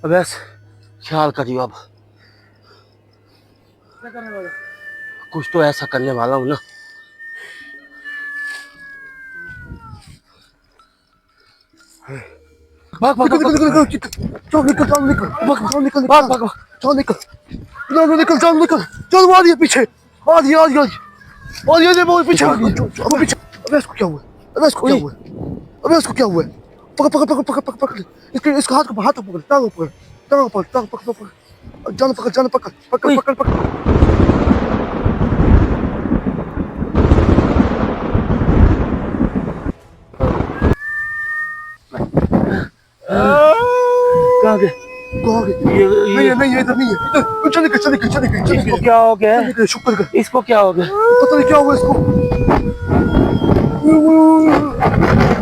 अबे ख्याल करियो अब। क्या करने वाले? कुछ तो ऐसा करने वाला हूँ ना। भाग भाग निकल भाग निकल निकल चल निकल चल निकल चल निकल भाग भाग भाग। चल निकल निकल चल निकल चल वो आ रही है पीछे आ रही है आ रही है आ रही है वो पीछे आ रही है अब पीछे। अबे इसको क्या हुआ अबे इसको क्या हुआ अबे इसको क्या हुआ पकड़ पकड़ पकड़ पकड़ पकड़ पकड़ इसके इसका हाथ पकड़ टांग पकड़ टांग पकड़ जान पकड़ पकड़ पकड़ पकड़। कहाँ गए? कहाँ गए? नहीं है नहीं है इधर नहीं है इधर चल निकल चल निकल चल निकल चल इसको निकल क्या हो गया? निकल शुक्र कर इसको क्या हो गया? पता नहीं क्या हुआ इसको।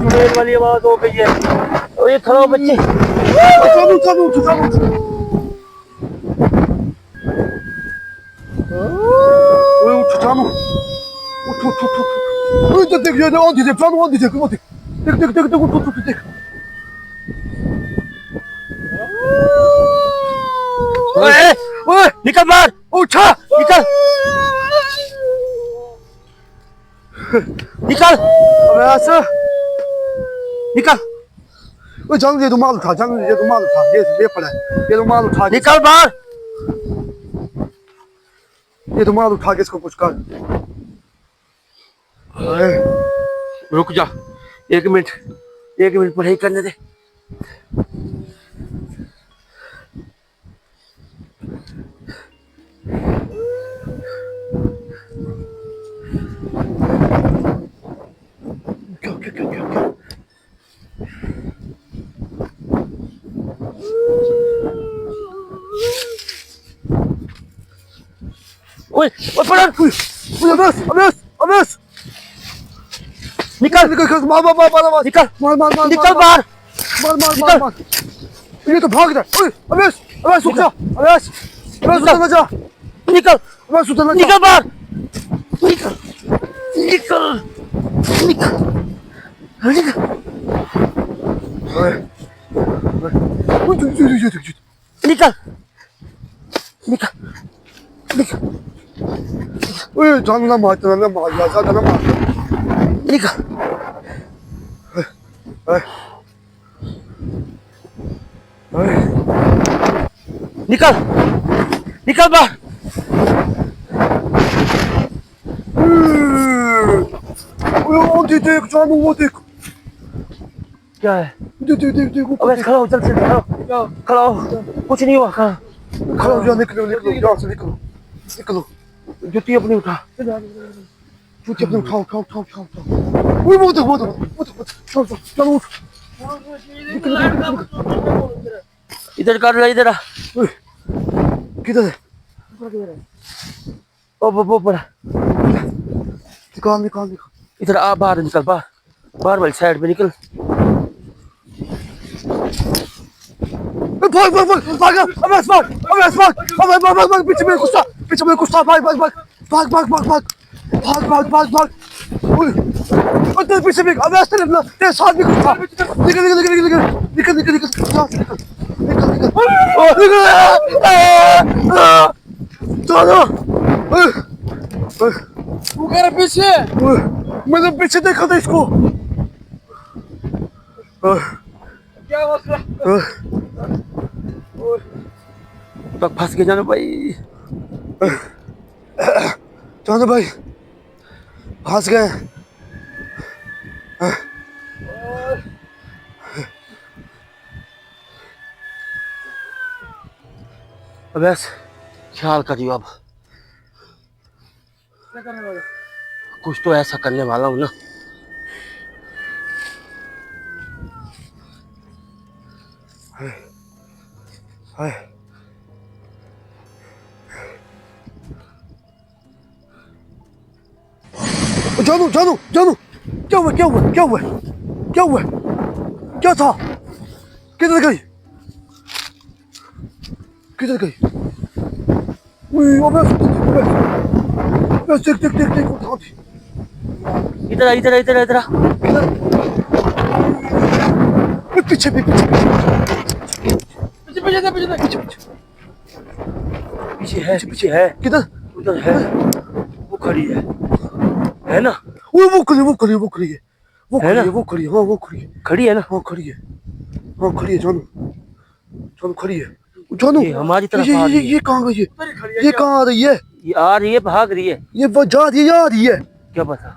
चुड़ैल वाली आवाज हो गई है। और ये खड़ो बच्चे। चलो चलो चलो ओए उठ जानू उठ उठ उठ उठ ओए देख ये आंधी देख जानू आंधी देख देख देख देख देख उठ उठ देख। ओए ओए निकल बाहर। उठा निकल निकल अबे ऐसा निकल ओए जानू ये रुमाल उठा जानू ये रुमाल उठा ये पड़ा है ये रुमाल उठा निकल बाहर। ये रुमाल उठा के इसको कुछ कर। रुक जा 1 मिनट पढ़ाई करने दे। क्या क्या क्या क्या क्या ओए ओए पकड़। ओए अबे निकल निकल मार मार मार मार निकल मार निकल बाहर। मार मार मार मार ये तो भाग रहा है। ओए अबे सुख जा अबे सुधर जा निकल अबे सुधर जा निकल बाहर। निकल निकल निकल निकल ओए निकल निकल निकल ओए जान ना मार ज्यादा ना मार निकल ओए ओए निकल निकल बाहर। ओए वो देख जानू वो देख क्या है? देख अबे खड़ा हो जल्द से खड़ा हो। कुछ नहीं हुआ। खड़ा खड़ा हो जा निकलो यहाँ से निकलो जुत्ती अपनी उठा। जूते अपने उठाओ ओए वो देख चलो उठ इधर कर ले इधर आ। ओए किधर है वो पड़ा। निकाल इधर आ बाहर निकल बाहर वाली साइड में निकल। भाग पीछे मेरे गुस्सा भाग ओए तेरे पीछे भी अबे तेरे साथ भी गुस्सा निकल चलो तू कह रहा पीछे? मैंने पीछे देखा था इसको। क्या मसला? तक फंस के जानो भाई। जानो भाई फंस गए। अबे ख्याल करियो अब। क्या करने वाले? कुछ तो ऐसा करने वाला हूँ ना। जानू क्या हुआ क्या था किधर गई देख उठा दी इधर आ, इधर आ, इधर आ, इधर आ। पीछे भी पीछे पीछे पीछे दे, पीछे दे। पीछे पीछे पीछे है, पीछे है, किधर उधर है, वो खड़ी है ना? वो खड़ी वो खड़ी वो खड़ी है वो है खड़ी ना? है वो खड़ी है हाँ वो खड़ी है खड़ी है ना? हाँ खड़ी है हाँ खड़ी है जानू जानू खड़ी है जानू ये हमारी तरफ ये आ ये रही है। ये कहाँ गई है उधर ही खड़ी है ये क्या? कहाँ आ रही है ये आ रही है, भाग रही है, ये वो जा रही है आ रही है क्या पता।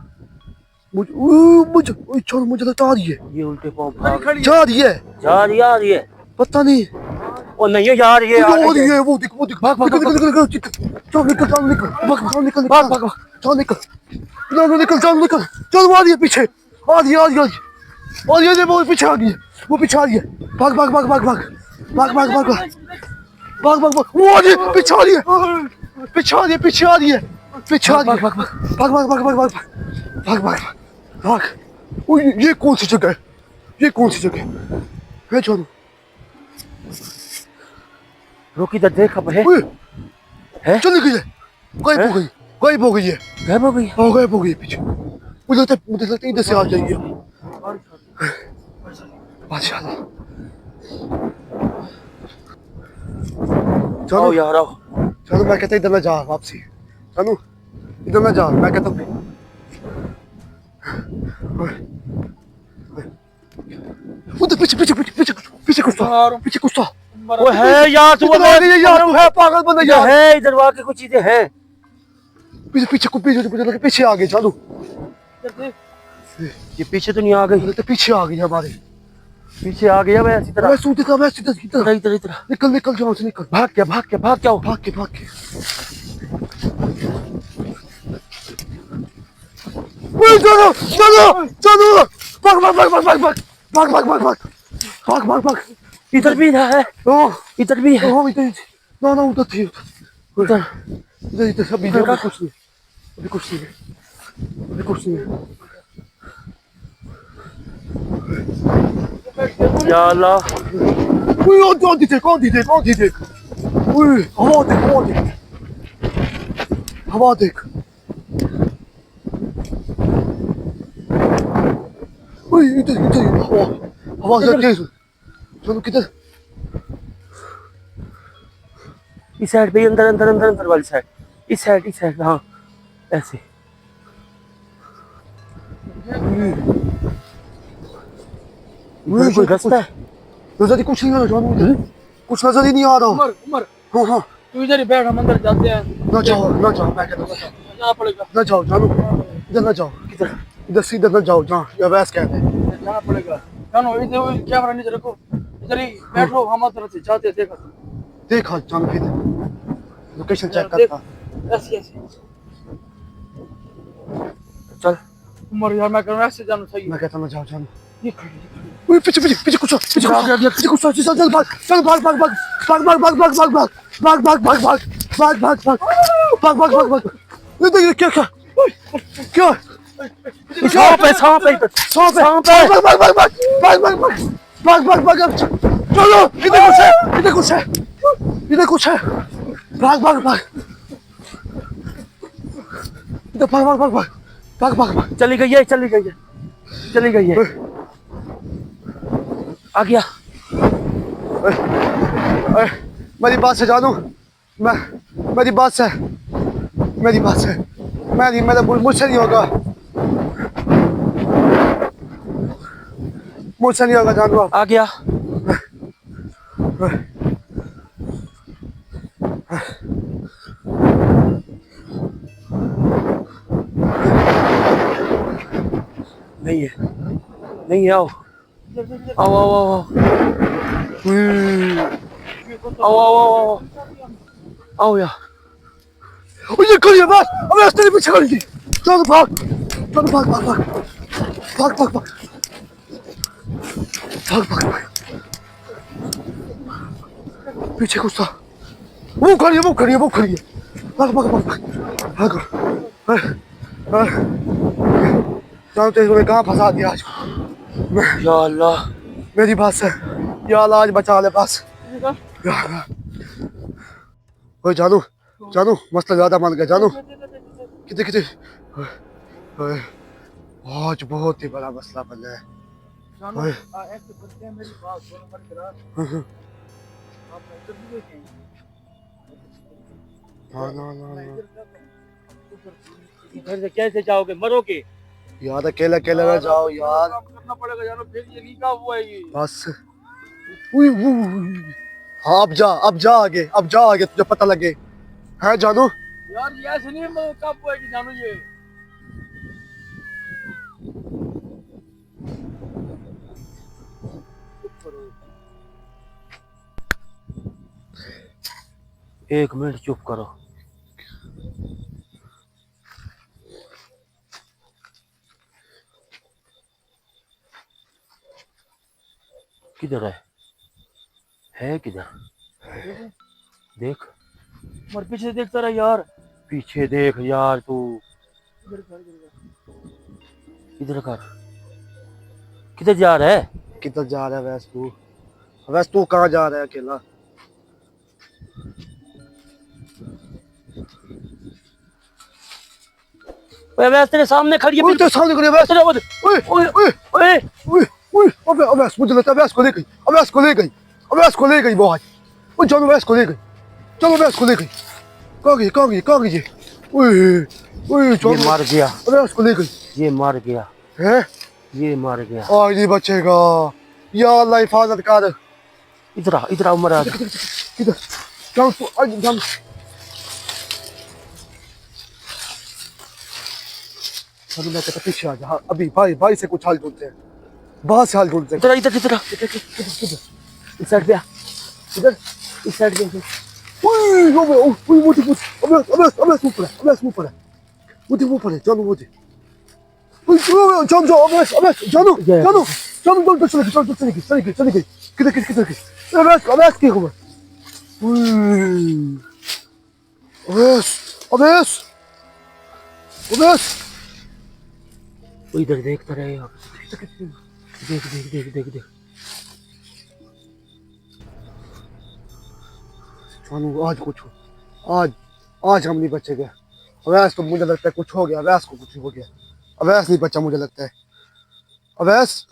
मुझे जानू मुझे लगता आ रही है ये उल्टे पाँव उधर ही भाग खड़ी है। जा रही है जा रही है, आ रही है, पता नहीं और नहीं है, जा रही है, आ आ रही रही है। है वो देख भाग भाग निकल निकल निकल चल निकल चल निकल भाग निकल भाग भाग भाग। चल निकल निकल चल निकल चल आ रही है पीछे आ रही है आ रही है आ रही है वो पीछे आ गई है वो पीछे आ रही है भाग भाग भाग भाग भाग भाग भाग भाग भाग भाग भाग वो आ रही है पीछे आ रही है पीछे आ रही है पीछे आ रही है पीछे आ रही है भाग भाग भाग भाग भाग भाग भाग भाग भाग ओ ये कौन सी जगह है ये कौन सी जगह है जानू रुक, इधर देख, अब है, है? चली गई है गायब हो गई है गायब हो गई। हाँ गायब हो गई है पीछे मुझे लगता है इधर से आ जाएगी माशाल्लाह आओ चलो यार, आओ। चलो मैं कहता इधर ना जा वापसी चलो इधर ना जा मैं कहता उधर पीछे पीछे पीछे पीछे पीछे कुछ था पीछे कुछ था वो है यार, तू इधर आ गई है यार तू है पागल बंदा यार है, इधर वाकई कुछ चीजें हैं। पीछे पीछे पीछे लगे पीछे आ गए चलो ये पीछे तो नहीं आ गई, तो पीछे आ गई हमारे पीछे आ गया मैं इसी तरह। मैं सूती था मैं सीधा इधर इधर इधर निकल निकल जाओ से निकल भाग क्या, भाग क्या, भाग क्या हो? भाग के चलो चलो चलो भाग भाग भाग भाग भाग भाग भाग भाग भाग भाग भाग भाग इधर भी है, इधर भी है, इधर ना ना उधर थी उधर इधर इधर सब इधर का कुछ नहीं अभी कुछ नहीं अभी कुछ नहीं या अल्लाह। कौन थी देख हवा देख इधर हवा से तेज चलो किधर इस साइड पे, अंदर अंदर अंदर अंदर वाली साइड, इस साइड, हाँ ऐसे। कोई रास्ता है? नजर ही कुछ नहीं आ रहा जानू कुछ नजर ही नहीं आ रहा उमर उमर हाँ हाँ तू इधर ही बैठ, हम अंदर जाते हैं। ना जाओ मैं कहता हूँ जाना पड़ेगा, ना जाओ जानू इधर ना जाओ किधर? इधर सीधे ना जाओ जहाँ या वैस कहते हैं जाना पड़ेगा। जानो इधर कैमरा नीचे रखो, इधर ही बैठो, हम अंदर से जाते हैं। देखो देखा जानू फिर लोकेशन चेक देख, करता ऐसे ऐसे। चल उमर यार मैं कहूँ ऐसे जाना सही है। मैं कहता ना जाओ जानू ये खड़ी पीछे पीछे पीछे कुछ चल भाग चल भाग भाग भाग भाग भाग भाग भाग भाग भाग भाग भाग भाग भाग भाग भाग भाग भाग भाग ये देखिए क्या क्या क्या सांप है, सांप है, सांप है भाग भाग भाग भाग भाग भाग भाग भाग भाग चलो इधर कुछ है भाग भाग भाग इधर भाग भाग भाग भाग भाग भाग चली गई है, आ गया। मेरी बात से जानू मेरी बात से मुझसे नहीं होगा जानू आप आ गया। नहीं है, आओ आओ आओ आओ आओ आओ आओ आओ यार। ये करिए बस अब रास्ते में पीछे करिए चलो भाग भाग भाग भाग भाग भाग भाग भाग पीछे कुछ था वो खड़ी है भाग भाग भाग भाग चलो तेरे कहाँ फंसा दिया आज या अल्लाह, मेरी बात से या अल्लाह आज बचा ले बस या अल्लाह ओए जानू मसला ज्यादा मान गया जानू कितने आज बहुत ही बड़ा मसला बना है। जानो ओए। ऐसे करते हैं, मेरी बात सुनो मत करा। आप इधर भी देखें। ना ना ना मैं ना इधर जाता हूं, उधर इधर से कैसे जाओगे, मरोगे। यार अकेले अकेले ना जाओ यार। काम करना पड़ेगा जानो, फिर ये नहीं काम हुआ है ये। बस हाँ अब जा आगे, अब जा आगे, तुझे पता लगे है जानू। यार ये ऐसे नहीं काम हुआ है कि जानो ये। एक मिनट चुप करो। किधर है किधर, देख। मर पीछे देखता रहा यार। पीछे देख यार तू। इधर कर, इधर कर। इधर कर। किधर जा रहा है। किधर जा रहा है वैस तू कहाँ जा रहा है अकेला। ओए अवैस तेरे सामने खड़ी है। ओए तेरे सामने खड़ी है वैस। तेरे वो- ओए ओए ओए ओए ओए ओए अवैस, मुझे लगता है अवैस को ले गई, अवैस को ले गई, अवैस को ले गई वो आज। ओए जानू अवैस को ले गई, चलो अवैस को ले गई। कहाँ गई कहाँ गई कहाँ गई ये। ओए ओए ये जानू मर गया, अवैस को ले गई ये मर गया, है। ये मर गया। आज नहीं बचेगा। या अल्लाह हिफाजत कर। इधर आ उमर आ। किधर जानू तू आज जानू। जानू मैं कहता पीछे आ जा। हाँ, अभी भाई भाई से कुछ हाल ढूंढते हैं, बाहर से हाल ढूंढते हैं। इधर आ। इस साइड पे आ, इधर इस साइड पे। ओए ओए मोटी मोटी अबे ऊपर है ऊपर है जानू मोटी। ओए जानू चली गई किधर अबे की खबर। अबे वो इधर देखता रहे आप। देख। जानू आज कुछ आज हम नहीं बचेंगे। अवैस तो मुझे लगता है कुछ हो गया, अवैस को कुछ हो गया, अवैस नहीं बचा मुझे लगता है। अवैस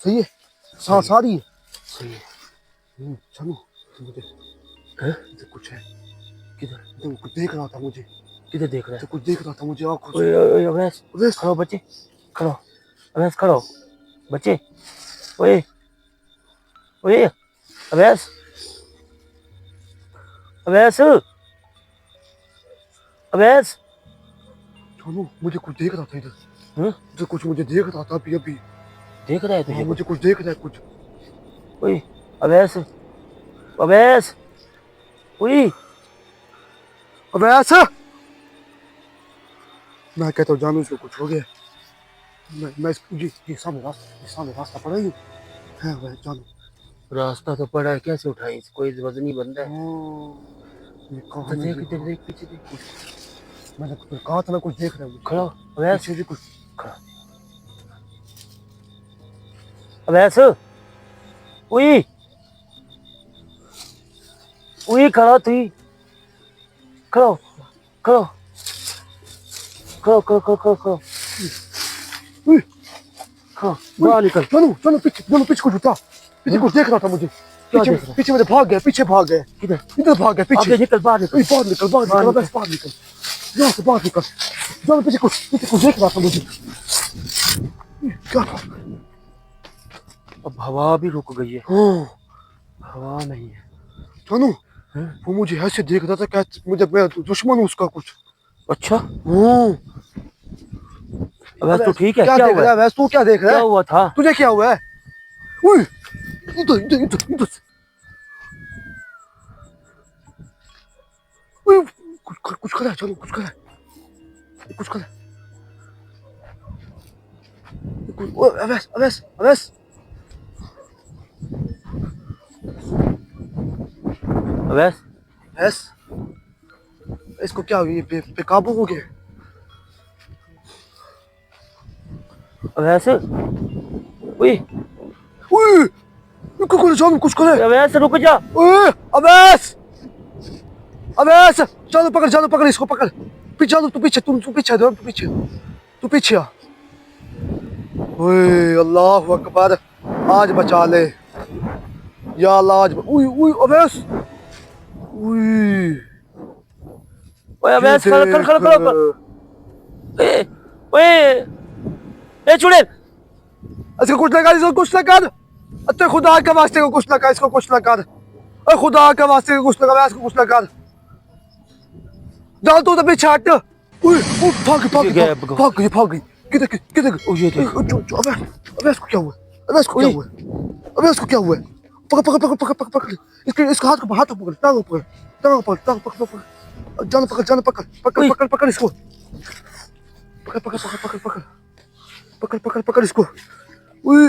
सही है। सांस आ रही है। सही है। जानू मुझे हैं? कुछ है, किधर कुछ देख रहा था मुझे, किधर देख रहा है। कुछ देख रहा था मुझे आँखों से। ओए अवैस अवैस खड़ो बच्चे, खड़ो। अवैस खड़ो बच्चे। ओए ओए अवैस जानू मुझे कुछ देख रहा था इधर। हैं? कुछ मुझे देख रहा था अभी देख रहा है तुझे। मुझे कुछ देख रहा है कुछ। ओए अवैस ओए अवैस मैं कहता हूँ जानू से कुछ हो गया। मैं ये सामने रास्ता पड़ा ही है वह जानू। रास्ता तो पड़ा है, कैसे उठाए इस, कोई वजनी बंदा है। ये तो कहाँ है? देख इधर देख, पीछे देख कुछ। मैंने कुछ कहा था ना कुछ देख रहा है खड़ा हो, अवैस पीछे भी कुछ। खड़ा। अवैस ओए खड़ा तू ही। खड़ो उई, बाहर निकल। जानू पीछे कुछ था, पीछे कुछ देख रहा था मुझे। क्या देख रहा है? पीछे मुझे भाग गया किधर? इधर भाग गया आगे पीछे। निकल, बाहर निकल। बाहर निकल बस बाहर निकल, यहाँ से बाहर निकल। जानू पीछे कुछ देख रहा था मुझे। क्या था? अब हवा भी रुक गई है, हाँ हवा नहीं है। जानू हैं? वो मुझे ऐसे देख रहा था क्या मुझे, मैं दुश्मन हूँ उसका कुछ। अच्छा हाँ अवैस तू ठीक है? क्या क्या देख हुआ रहा है? है वैसे, तू क्या देख रहा क्या है? हुआ था? तुझे क्या हुआ है? उई, इधर से। उई, कुछ कर रहा है, चलो कुछ कर रहा है। ओए, अवैस अवैस इसको क्या हुई? बेकाबू हो गया। अवैस ओए उई, कुछ जानू कुछ करे। अवैस रुक जा। ओए अवैस अवैस जानू पकड़ इसको पकड़। पीछे जानू तू पीछे तू पीछे तू पीछे आ। ओए अल्लाह अकबर आज बचा ले या अल्लाह आज। उई उई अवैस उई ओए अवैस खड़। ओए ए चुड़ैल। इसको कुछ लगा अरे खुदा के वास्ते को कुछ लगा इसको कुछ लगा। अरे खुदा के वास्ते को कुछ लगा इसको कुछ लगा। जान तू तो पीछे हट। उई भाग गई किधर ओ ये देख। अबे इसको क्या हुआ अबे इसको क्या हुआ पकड़ इसके हाथ को पकड़ टांग पकड़ जान पकड़ इसको पकड़ इसको। उई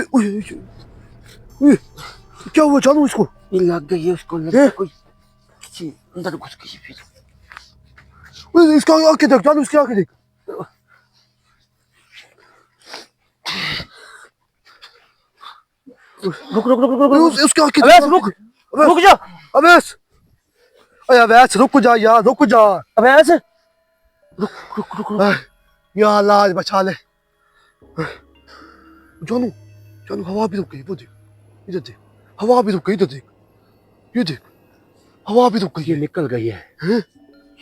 क्या हुआ जानू इसको। ये लग गई है उसको लगता कोई किसी अंदर घुस गई फिर। इसका आंखें देख जानू इसकी आंखें देख। रुक उसकी आंखें अवैस रुक जा। अवैस अरे अवैस रुक जा यार रुक जा। अवैस या अल्लाह आज बचा ले। जानू हवा भी रुक गई वो देख इधर देख हवा भी रुक गई इधर देख ये देख हवा भी रुक गई ये निकल गई है। हैं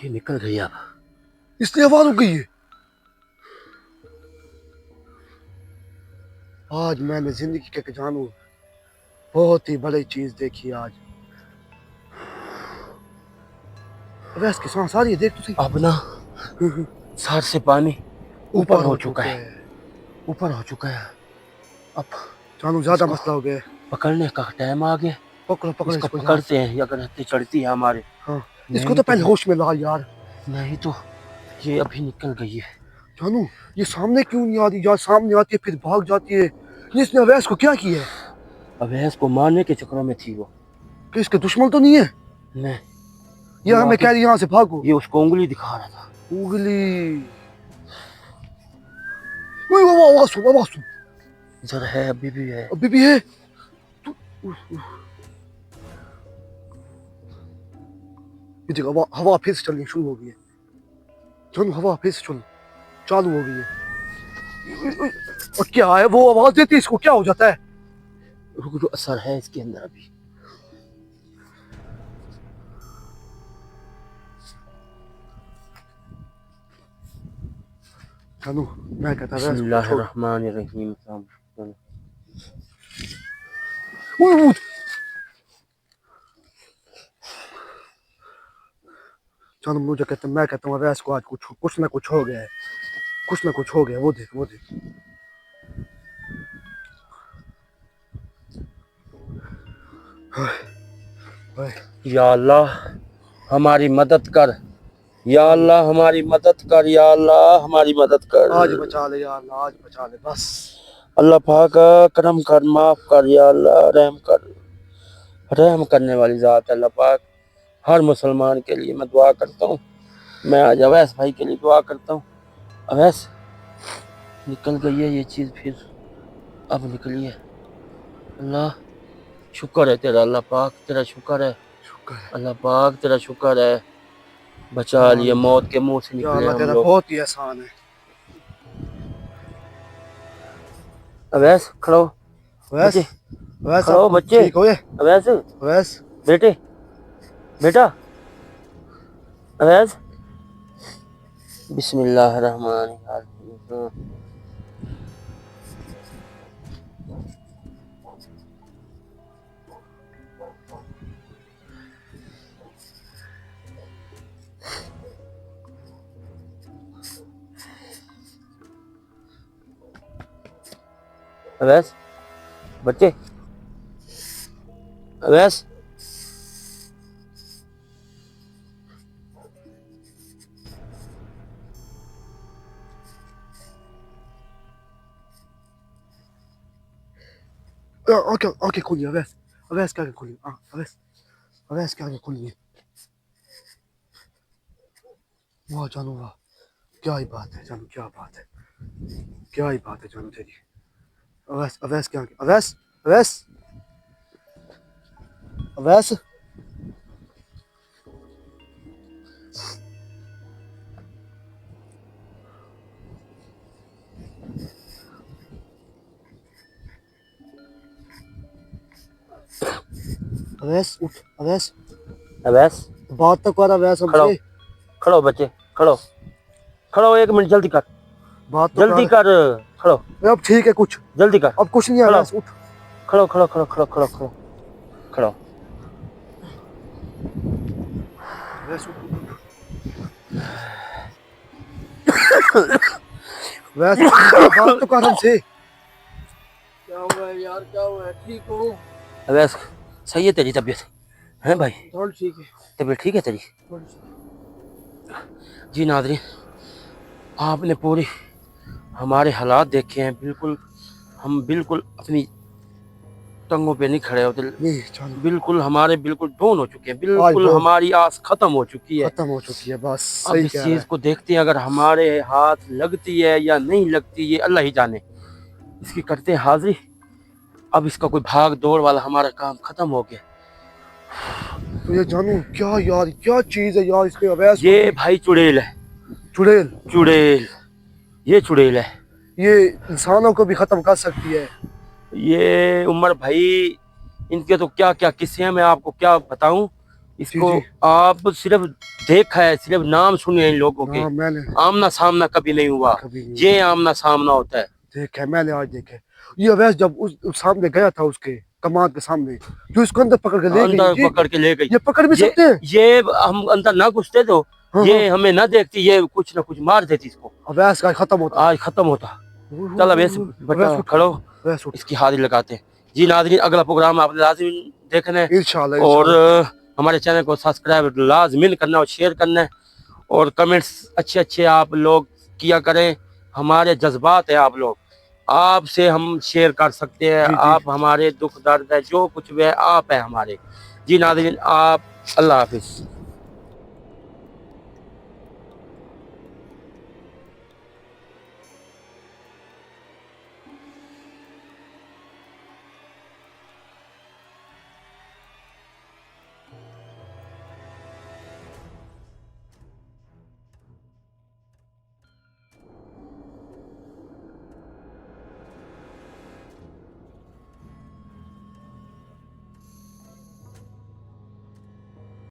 ये निकल गई अब। इसलिए हवा रुक गई है। आज मैंने जिंदगी के जानू बहुत ही बड़ी चीज देखी आज। अवैस की सांस आ रही है देख तू सही। अब ना सर से पानी ऊपर हो चुका है। ऊपर हो चुका है अब जानू ज्यादा मसला हो गया है। पकड़ने का टाइम आ गया। पकड़ो इसको पकड़ते हैं अगर हत्ती चढ़ती है हमारे। हाँ इसको तो पहले होश में ला यार। नहीं तो ये अभी निकल गई है। जानू ये सामने क्यों नहीं आती यार सामने आती है फिर भाग जाती है। इसने अवैस को क्या किया है। अवैस को मारने के चक्करों में थी वो। कि इसके दुश्मन तो नहीं है। नहीं ये हमें कह रही यहाँ से भागो। ये उसको उंगली दिखा रहा था। उंगली आवाज सुन इधर है अभी भी है। अभी भी है। ये देख हवा फिर से चलनी शुरू हो गई है। जानू हवा फिर से चालू हो गई है। और क्या है वो आवाज देती है इसको क्या हो जाता है। रुक असर है इसके अंदर अभी। जानू मैं कहता है बिस्मिल्लाहिर्रहमानिर्रहीम। जानू मुझे कहता मैं कहता हूँ अवैस को आज कुछ ना कुछ हो गया है। कुछ ना कुछ हो गया वो देख या अल्लाह हमारी मदद कर। या अल्लाह हमारी मदद कर। या अल्लाह हमारी मदद कर। आज बचा ले या अल्लाह आज बचा ले बस। अल्लाह पाक करम कर माफ कर। या अल्लाह रहम कर। रहम करने वाली ज़ात अल्लाह पाक। हर मुसलमान के लिए मैं दुआ करता हूँ। मैं आज अवैस भाई के लिए दुआ करता हूँ। अवैस निकल गई है ये चीज़ फिर अब निकली है। अल्लाह शुक्र है तेरा। अल्लाह पाक तेरा शुक्र है। अल्लाह पाक तेरा शुक्र है। बचा लिए मौत के मुंह से निकले हम लोग। बहुत ही आसान है। अवैस खड़ो अवैस खड़ो बच्चे। ठीक हो अवैस बेटा अवैस। बिस्मिल्लाहिर्रहमानिर्रहीम। अवैस बच्चे अवैस। आंखें खोलिए अवैस क्या आंखें खोलिए अवैस क्या आंखें खोलिए। वाह जानू वाह क्या ही बात है जानू क्या ही बात है जानू तेरी। अवैस क्या अवैस अवैस अवैस उठ अवैस अवैस बात तो कर अवैस खड़ो हमसे खड़ो बच्चे खड़ो खड़ो 1 मिनट जल्दी कर बात तो जल्दी कर खड़ो अब ठीक है कुछ जल्दी कर अब कुछ नहीं है खड़ो। अवैस उठ खड़ो खड़ो खड़ो खड़ो खड़ो खड़ो खड़ो अवैस उठ अवैस बात तो कर हमसे क्या हुआ है यार, क्या हुआ है? ठीक हो? अवैस सही है तेरी तबीयत है भाई थोड़ा ठीक है, तबीयत ठीक है तेरी थोड़ी सी। जी नाज़रीन आपने पूरी हमारे हालात देखे हैं बिल्कुल हम बिल्कुल अपनी टंगों पे नहीं खड़े होते नहीं चलो बिल्कुल हमारे बिल्कुल डाउन हो चुके हैं आज बिल्कुल वो हमारी आस खत्म हो चुकी है खत्म हो चुकी है बस अब सही इस कह रहा चीज़ है को देखते हैं अगर हमारे हाथ लगती है या नहीं लगती ये अल्लाह ही जाने इसकी करते हैं हाजिरी अब इसका कोई भाग दौड़ वाला हमारा काम खत्म हो गया तो ये जानू क्या यार क्या चीज है यार इसके अवैस को ये भाई चुड़ैल है चुड़ैल चुड़ैल ये चुड़ैल है ये इंसानों को भी खत्म कर सकती है ये उमर भाई इनके तो क्या क्या किस्से हैं मैं आपको क्या बताऊं इसको जी। आप सिर्फ देखा है सिर्फ नाम सुने हैं इन लोगों के हाँ मैंने आमना सामना कभी नहीं हुआ कभी नहीं ये आमना सामना होता है देखा मैंने आज देखे ये अवैस जब उस सामने गया था उसके कमान के सामने जो इसको अंदर पकड़ के ले अंदर गई पकड़ के ले गई ये पकड़ भी ये सकते हैं ये हम अंदर ना घुसते तो हाँ, ये हमें ना देखती ये कुछ ना कुछ मार देती इसको अवैस का खत्म होता आज खत्म होता चल अवैस बेटा खड़ो अवैस उठ इसकी हाजिरी लगाते हैं जी नाज़रीन अगला प्रोग्राम आपने लाजिम देखना है इंशाल्लाह और हमारे चैनल को सब्सक्राइब लाजमिन करना और शेयर करना है और कमेंट्स अच्छे अच्छे आप लोग किया करें हमारे जज्बात है आप लोग आपसे हम शेयर कर सकते हैं जी, जी। आप हमारे दुख दर्द है जो कुछ भी है आप है हमारे जी नाज़रीन आप अल्लाह हाफिज़।